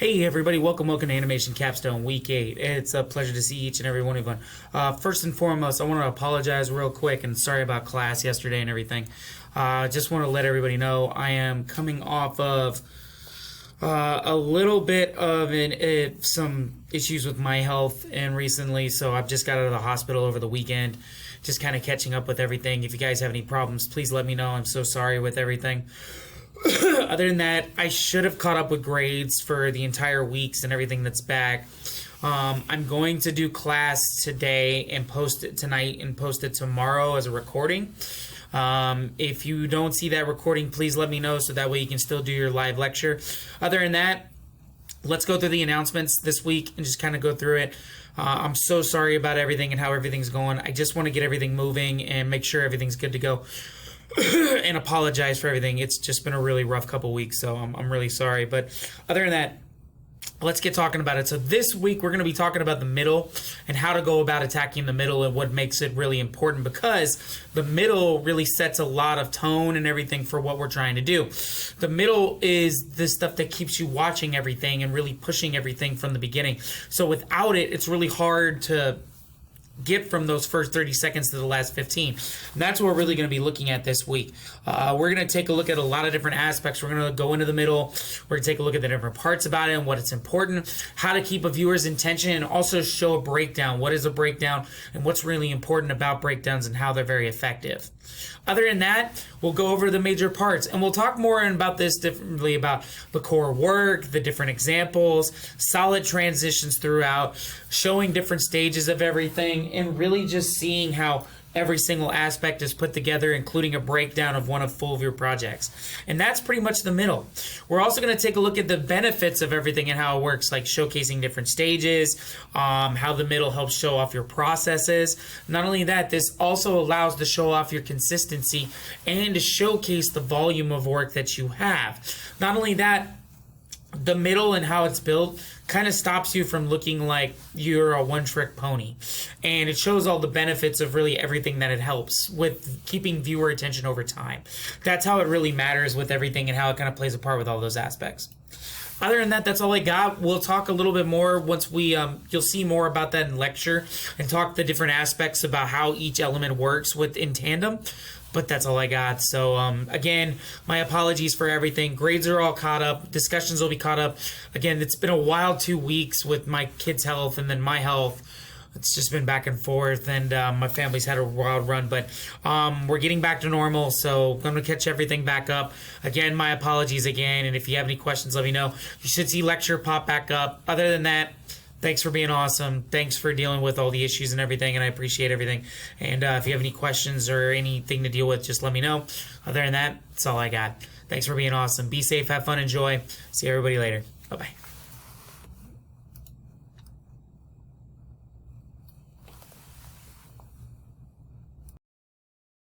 Hey everybody, welcome to Animation Capstone Week 8. It's a pleasure to see each and every one of you. First and foremost, I want to apologize real quick and sorry about class yesterday and everything. Just want to let everybody know I am coming off of a little bit of some issues with my health and recently, so I've just got out of the hospital over the weekend. Just kind of catching up with everything. If you guys have any problems, please let me know. I'm so sorry with everything. Other than that, I should have caught up with grades for the entire weeks and everything that's back. I'm going to do class today and post it tonight and post it tomorrow as a recording. If you don't see that recording, please let me know so that way you can still do your live lecture. Other than that, let's go through the announcements this week and just kind of go through it. I'm so sorry about everything and how everything's going. I just want to get everything moving and make sure everything's good to go. And apologize for everything. It's just been a really rough couple weeks, so I'm really sorry. But other than that, let's get talking about it. So this week we're going to be talking about the middle and how to go about attacking the middle and what makes it really important, because the middle really sets a lot of tone and everything for what we're trying to do. The middle is the stuff that keeps you watching everything and really pushing everything from the beginning. So without it, it's really hard to get from those first 30 seconds to the last 15. And that's what we're really going to be looking at this week. We're going to take a look at a lot of different aspects. We're going to go into the middle. We're going to take a look at the different parts about it and what it's important, how to keep a viewer's intention, and also show a breakdown. What is a breakdown and what's really important about breakdowns and how they're very effective. Other than that, we'll go over the major parts, and we'll talk more about this differently about the core work, the different examples, solid transitions throughout, showing different stages of everything, and really just seeing how every single aspect is put together, including a breakdown of one of full of your projects. And that's pretty much the middle. We're also going to take a look at the benefits of everything and how it works, like showcasing different stages, how the middle helps show off your processes. Not only that, this also allows to show off your consistency and to showcase the volume of work that you have. Not only that, the middle and how it's built kind of stops you from looking like you're a one-trick pony. And it shows all the benefits of really everything that it helps with keeping viewer attention over time. That's how it really matters with everything and how it kind of plays a part with all those aspects. Other than that, that's all I got. We'll talk a little bit more once we, you'll see more about that in lecture and talk the different aspects about how each element works in tandem. But that's all I got. So, again, my apologies for everything. Grades are all caught up. Discussions will be caught up. Again, it's been a wild 2 weeks with my kids' health and then my health. It's just been back and forth, and my family's had a wild run. But we're getting back to normal, so I'm going to catch everything back up. Again, my apologies again, and if you have any questions, let me know. You should see lecture pop back up. Other than that, thanks for being awesome. Thanks for dealing with all the issues and everything, and I appreciate everything. And if you have any questions or anything to deal with, just let me know. Other than that, that's all I got. Thanks for being awesome. Be safe, have fun, enjoy. See everybody later. Bye-bye.